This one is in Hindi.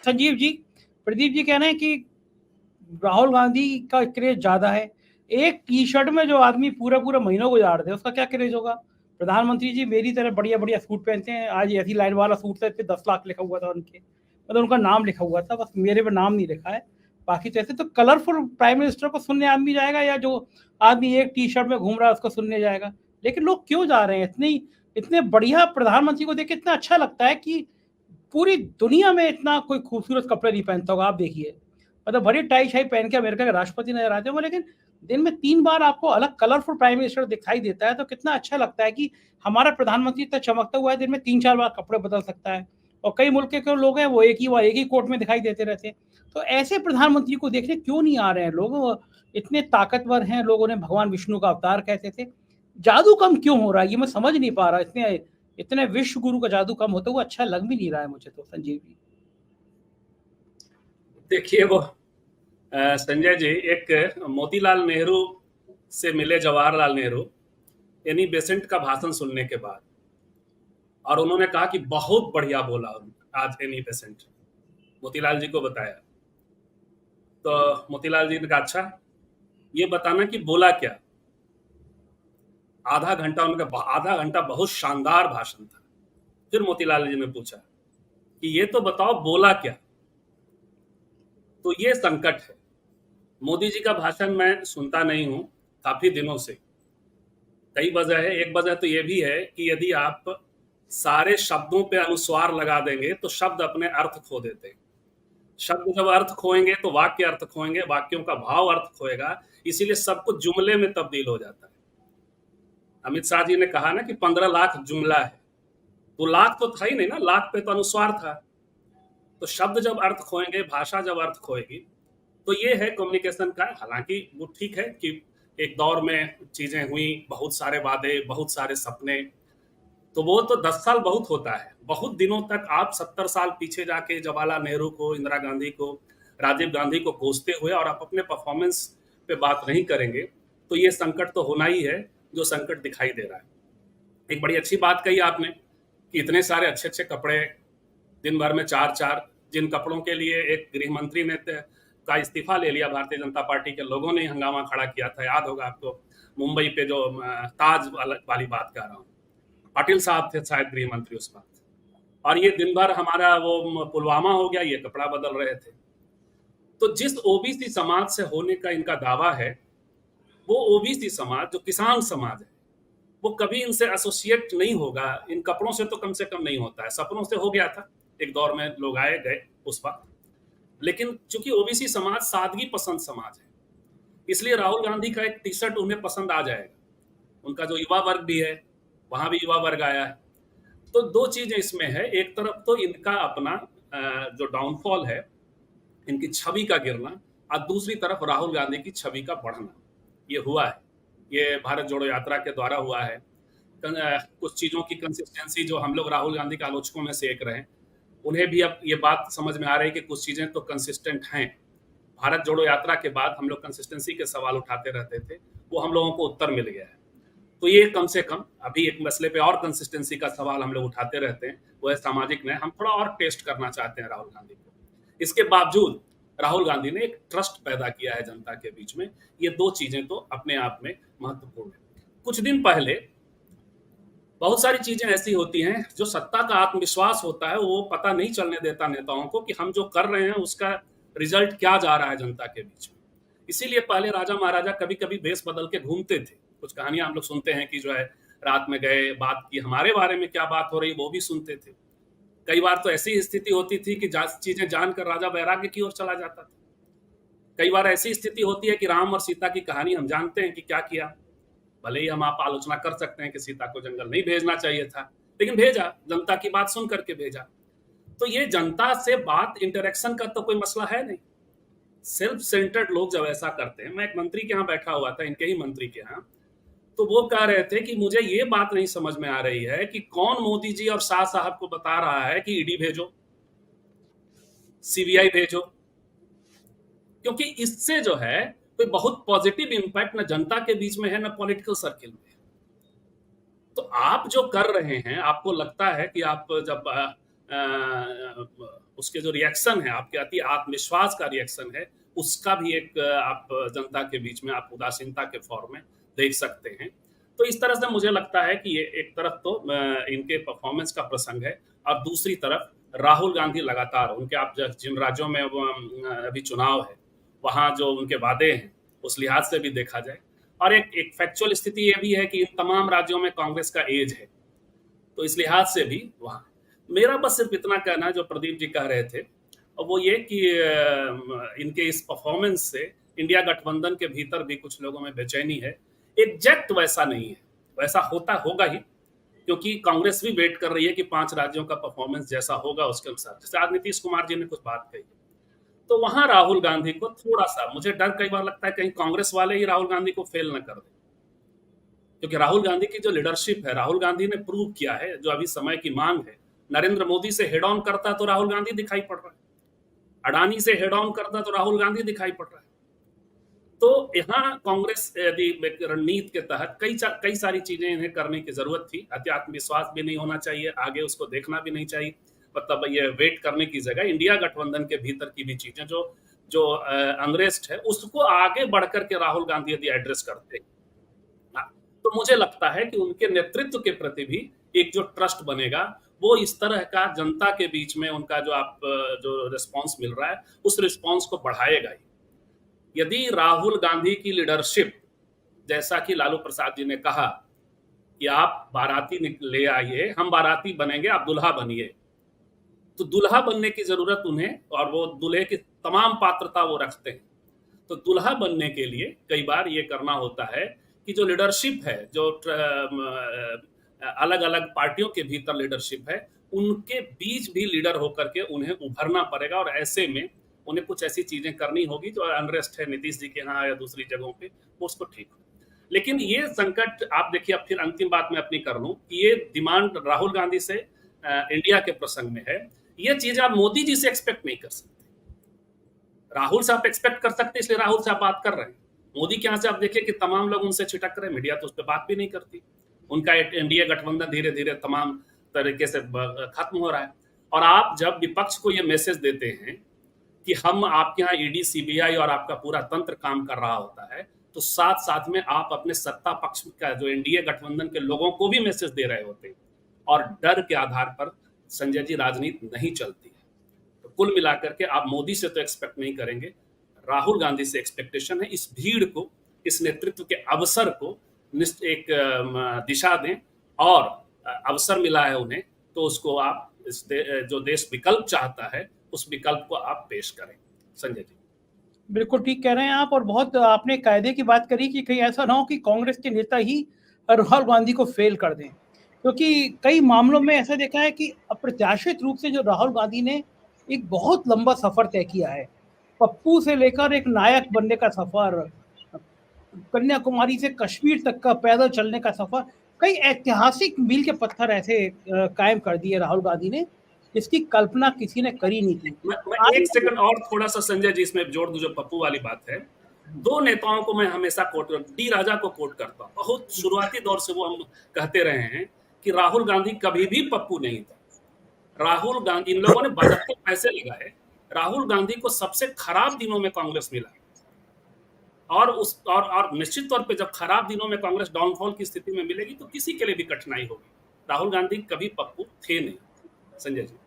संजीव जी, प्रदीप जी कह रहे हैं कि राहुल गांधी का क्रेज ज्यादा है। एक टी शर्ट में जो आदमी पूरा पूरा महीनों गुजार दे उसका क्या क्रेज होगा। प्रधानमंत्री जी मेरी तरह बढ़िया बढ़िया सूट पहनते हैं। आज ऐसी लाइन वाला सूट था, इस पे 10 लाख लिखा हुआ था उनके, मतलब उनका नाम लिखा हुआ था, बस मेरे पे नाम नहीं लिखा है। बाकी तो ऐसे तो कलरफुल प्राइम मिनिस्टर को सुनने आदमी जाएगा, या जो आदमी एक टी शर्ट में घूम रहा है उसको सुनने जाएगा। लेकिन लोग क्यों जा रहे हैं? इतने बढ़िया प्रधानमंत्री को देख के इतना अच्छा लगता है कि पूरी दुनिया में इतना कोई खूबसूरत कपड़े नहीं पहनता होगा। आप देखिए, मतलब बड़ी टाई शाई पहन के अमेरिका के राष्ट्रपति नजर आते होंगे, लेकिन दिन में 3 बार आपको अलग कलरफुल प्राइम मिनिस्टर दिखाई देता है, तो कितना अच्छा लगता है कि हमारा प्रधानमंत्री इतना चमकता हुआ है, दिन में 3-4 बार कपड़े बदल सकता है। और कई मुल्क के लोग हैं वो एक ही कोट में दिखाई देते रहते हैं। तो ऐसे प्रधानमंत्री को देखने क्यों नहीं आ रहे हैं लोग? इतने ताकतवर हैं, लोगों ने भगवान विष्णु का अवतार कहते थे। जादू कम क्यों हो रहा है, ये मैं समझ नहीं पा रहा। इतने इतने विश्व गुरु का जादू कम होता हुआ अच्छा लग भी नहीं रहा है मुझे तो, संजीव जी। देखिए वो संजय जी, एक मोतीलाल नेहरू से मिले जवाहरलाल नेहरू एनी बेसेंट का भाषण सुनने के बाद, और उन्होंने कहा कि बहुत बढ़िया बोला आज एनी बेसेंट। मोतीलाल जी को बताया तो मोतीलाल जी ने कहा अच्छा ये बताना कि बोला क्या। आधा घंटा उनका, आधा घंटा बहुत शानदार भाषण था। फिर मोतीलाल जी ने पूछा कि ये तो बताओ बोला क्या। तो ये संकट है। मोदी जी का भाषण मैं सुनता नहीं हूं काफी दिनों से। कई वजह है। एक वजह तो ये भी है कि यदि आप सारे शब्दों पे अनुस्वार लगा देंगे तो शब्द अपने अर्थ खो देते हैं। शब्द जब अर्थ खोएंगे तो वाक्य अर्थ खोएंगे, वाक्यों का भाव अर्थ खोएगा, इसीलिए सब कुछ जुमले में तब्दील हो जाता है। अमित शाह जी ने कहा ना कि 15 लाख जुमला है, तो लाख तो था ही नहीं ना, लाख पे तो अनुस्वार था। तो शब्द जब अर्थ खोएंगे, भाषा जब अर्थ खोएगी, तो ये है कम्युनिकेशन का। हालांकि वो ठीक है कि एक दौर में चीजें हुई, बहुत सारे वादे, बहुत सारे सपने, तो वो तो 10 साल बहुत होता है। बहुत दिनों तक आप 70 साल पीछे जाके जवाहरलाल नेहरू को, इंदिरा गांधी को, राजीव गांधी को कोसते हुए और आप अपने परफॉर्मेंस पे बात नहीं करेंगे, तो ये संकट तो होना ही है जो संकट दिखाई दे रहा है। एक बड़ी अच्छी बात कही आपने कि इतने सारे अच्छे अच्छे कपड़े, दिन भर में चार चार, जिन कपड़ों के लिए एक गृह मंत्री ने का इस्तीफा ले लिया, भारतीय जनता पार्टी के लोगों ने हंगामा खड़ा किया था, याद होगा आपको। मुंबई पे जो ताज वाली बात कर रहा हूँ, पाटिल साहब थे शायद गृह मंत्री उस वक्त, और ये दिन भर हमारा वो पुलवामा हो गया, ये कपड़ा बदल रहे थे। तो जिस ओबीसी समाज से होने का इनका दावा है, वो ओबीसी समाज जो किसान समाज है, वो कभी इनसे एसोसिएट नहीं होगा। इन कपड़ों से तो कम से कम नहीं होता है। सपनों से हो गया था, एक दौर में लोग आए गए उस वक्त, लेकिन चूंकि ओबीसी समाज सादगी पसंद समाज है, इसलिए राहुल गांधी का एक टी शर्ट उन्हें पसंद आ जाएगा। उनका जो युवा वर्ग भी है, वहां भी युवा वर्ग आया है। तो दो चीजें इसमें है। एक तरफ तो इनका अपना जो डाउनफॉल है, इनकी छवि का गिरना, और दूसरी तरफ राहुल गांधी की छवि का बढ़ना, ये हुआ है। ये भारत जोड़ो यात्रा के द्वारा हुआ है। कुछ चीजों की कंसिस्टेंसी जो हम लोग राहुल गांधी के आलोचकों में से एक रहे, उन्हें भी अब ये बात समझ में आ रही है कि कुछ चीजें तो कंसिस्टेंट हैं। भारत जोड़ो यात्रा के बाद हम लोग कंसिस्टेंसी के सवाल उठाते रहते थे, वो हम लोगों को उत्तर मिल गया है। तो ये कम से कम अभी एक मसले पे और कंसिस्टेंसी का सवाल हम लोग उठाते रहते हैं, वो है सामाजिक न्याय। हम थोड़ा और टेस्ट करना चाहते हैं राहुल गांधी को। इसके बावजूद राहुल गांधी ने एक ट्रस्ट पैदा किया है जनता के बीच में। ये दो चीजें तो अपने आप में महत्वपूर्ण है। कुछ दिन पहले बहुत सारी चीजें ऐसी होती हैं जो सत्ता का आत्मविश्वास होता है, वो पता नहीं चलने देता नेताओं को कि हम जो कर रहे हैं उसका रिजल्ट क्या जा रहा है जनता के बीच में। इसीलिए पहले राजा महाराजा कभी कभी भेष बदल के घूमते थे। कुछ कहानियां हम लोग सुनते हैं कि जो है रात में गए, बात की, हमारे बारे में क्या बात हो रही वो भी सुनते थे। कई बार तो ऐसी स्थिति होती थी कि चीजें जानकर राजा वैराग्य की ओर चला जाता था। कई बार ऐसी स्थिति होती है कि राम और सीता की कहानी हम जानते हैं कि क्या किया। भले ही हम आप आलोचना कर सकते हैं कि सीता को जंगल नहीं भेजना चाहिए था, लेकिन भेजा, जनता की बात सुन करके भेजा। तो ये जनता से बात, इंटरेक्शन का तो कोई मसला है नहीं। सेल्फ सेंटर्ड लोग जब ऐसा करते हैं, मैं एक मंत्री के यहाँ बैठा हुआ था, इनके ही मंत्री के यहाँ, तो वो कह रहे थे कि मुझे ये बात नहीं समझ में आ रही है कि कौन मोदी जी और शाह साहब को बता रहा है कि ईडी भेजो, सीबीआई भेजो, क्योंकि इससे जो है कोई बहुत पॉजिटिव इंपैक्ट न जनता के बीच में है, न पॉलिटिकल सर्किल में। तो आप जो कर रहे हैं, आपको लगता है कि आप जब उसके जो रिएक्शन है, आपके अति आत्मविश्वास का रिएक्शन है, उसका भी एक आप जनता के बीच में आप उदासीनता के फॉर्म में देख सकते हैं। तो इस तरह से मुझे लगता है कि ये एक तरफ तो इनके परफॉर्मेंस का प्रसंग है, और दूसरी तरफ राहुल गांधी लगातार उनके, आप जिन राज्यों में अभी चुनाव है, वहाँ जो उनके वादे हैं, उस लिहाज से भी देखा जाए, और एक फैक्चुअल स्थिति ये भी है कि इन तमाम राज्यों में कांग्रेस का एज है, तो इस लिहाज से भी वहाँ मेरा बस सिर्फ इतना कहना है जो प्रदीप जी कह रहे थे, और वो ये कि इनके इस परफॉर्मेंस से इंडिया गठबंधन के भीतर भी कुछ लोगों में बेचैनी है। एग्जैक्ट वैसा नहीं है, वैसा होगा ही, क्योंकि कांग्रेस भी वेट कर रही है कि 5 राज्यों का परफॉर्मेंस जैसा होगा उसके अनुसार। जैसे आज नीतीश कुमार जी ने कुछ बात कही, तो वहां राहुल गांधी को थोड़ा सा मुझे डर कई बार लगता है कहीं कांग्रेस वाले ही राहुल गांधी को फेल न कर दें, क्योंकि राहुल गांधी की जो लीडरशिप है, राहुल गांधी ने प्रूव किया है, जो अभी समय की मांग है, नरेंद्र मोदी से हेड ऑन करता तो राहुल गांधी दिखाई पड़ रहा है, अडानी से हेड ऑन करता तो राहुल गांधी दिखाई पड़ रहा है। तो यहाँ कांग्रेस यदि रणनीति के तहत कई सारी चीजें इन्हें करने की जरूरत थी। आत्मविश्वास भी नहीं होना चाहिए, आगे उसको देखना भी नहीं चाहिए, मतलब ये वेट करने की जगह इंडिया गठबंधन के भीतर की भी चीजें जो अनरेस्ट है, उसको आगे बढ़कर के राहुल गांधी यदि एड्रेस करते, तो मुझे लगता है कि उनके नेतृत्व के प्रति भी एक जो ट्रस्ट बनेगा, वो इस तरह का जनता के बीच में उनका जो रिस्पांस मिल रहा है, उस रिस्पांस को बढ़ाएगा ही। यदि राहुल गांधी की लीडरशिप, जैसा कि लालू प्रसाद जी ने कहा कि आप बाराती ले आइए, हम बाराती बनेंगे, आप दुल्हा बनिए, तो दुल्हा बनने की जरूरत उन्हें, और वो दूल्हे की तमाम पात्रता वो रखते हैं, तो दुल्हा बनने के लिए कई बार ये करना होता है कि जो लीडरशिप है, जो अलग अलग पार्टियों के भीतर लीडरशिप है, उनके बीच भी लीडर होकर के उन्हें उभरना पड़ेगा, और ऐसे में उन्हें कुछ ऐसी चीजें करनी होगी जो अनरेस्ट है नीतीश जी के यहाँ या दूसरी जगहों पे, वो उसको ठीक हो। लेकिन ये संकट आप देखिए, अब फिर अंतिम बात मैं अपनी कर लूं कि ये डिमांड राहुल गांधी से इंडिया के प्रसंग में है, ये चीज आप मोदी जी से एक्सपेक्ट नहीं कर सकते। राहुल से आप एक्सपेक्ट कर सकते, इसलिए राहुल से आप बात कर रहे हैं। मोदी के यहाँ से आप देखिए कि तमाम लोग उनसे छिटक रहे, मीडिया तो उस पर बात भी नहीं करती, उनका एनडीए गठबंधन धीरे धीरे तमाम तरीके से खत्म हो रहा है। और आप जब विपक्ष को ये मैसेज देते हैं कि हम आपके यहाँ ईडी, सीबीआई और आपका पूरा तंत्र काम कर रहा होता है, तो साथ साथ में आप अपने सत्ता पक्ष का जो एनडीए गठबंधन के लोगों को भी मैसेज दे रहे होते हैं, और डर के आधार पर संजय जी राजनीति नहीं चलती है। तो कुल मिलाकर के आप मोदी से तो एक्सपेक्ट नहीं करेंगे, राहुल गांधी से एक्सपेक्टेशन है। इस भीड़ को, इस नेतृत्व के अवसर को एक दिशा दें, और अवसर मिला है उन्हें, तो उसको आप जो देश विकल्प चाहता है, उस विकल्प को आप पेश करें। संजय जी बिल्कुल ठीक कह रहे हैं आप, और बहुत आपने कायदे की बात करी कि कहीं ऐसा ना हो कि कांग्रेस के नेता ही राहुल गांधी को फेल कर दें, क्योंकि कई मामलों में ऐसा देखा है कि अप्रत्याशित रूप से जो राहुल गांधी ने एक बहुत लंबा सफर तय किया है, पप्पू से लेकर एक नायक बनने का सफर, कन्याकुमारी से कश्मीर तक का पैदल चलने का सफर, कई ऐतिहासिक मील के पत्थर ऐसे कायम कर दिए राहुल गांधी ने, जिसकी कल्पना किसी ने करी नहीं थी। मैं एक सेकंड और थोड़ा सा संजय जी इसमें जोड़ दूं, जो पप्पू वाली बात है। दो नेताओं को मैं हमेशा कोट डी राजा को कोट करता हूँ, बहुत शुरुआती दौर से वो हम कहते रहे हैं कि राहुल गांधी कभी भी पप्पू नहीं था। राहुल गांधी, इन लोगों ने बजट के पैसे लगाए, राहुल गांधी को सबसे खराब दिनों में कांग्रेस मिला, और निश्चित तौर पे जब खराब दिनों में कांग्रेस डाउनफॉल की स्थिति में मिलेगी, तो किसी के लिए भी कठिनाई होगी। राहुल गांधी कभी पप्पू थे नहीं। संजय जी।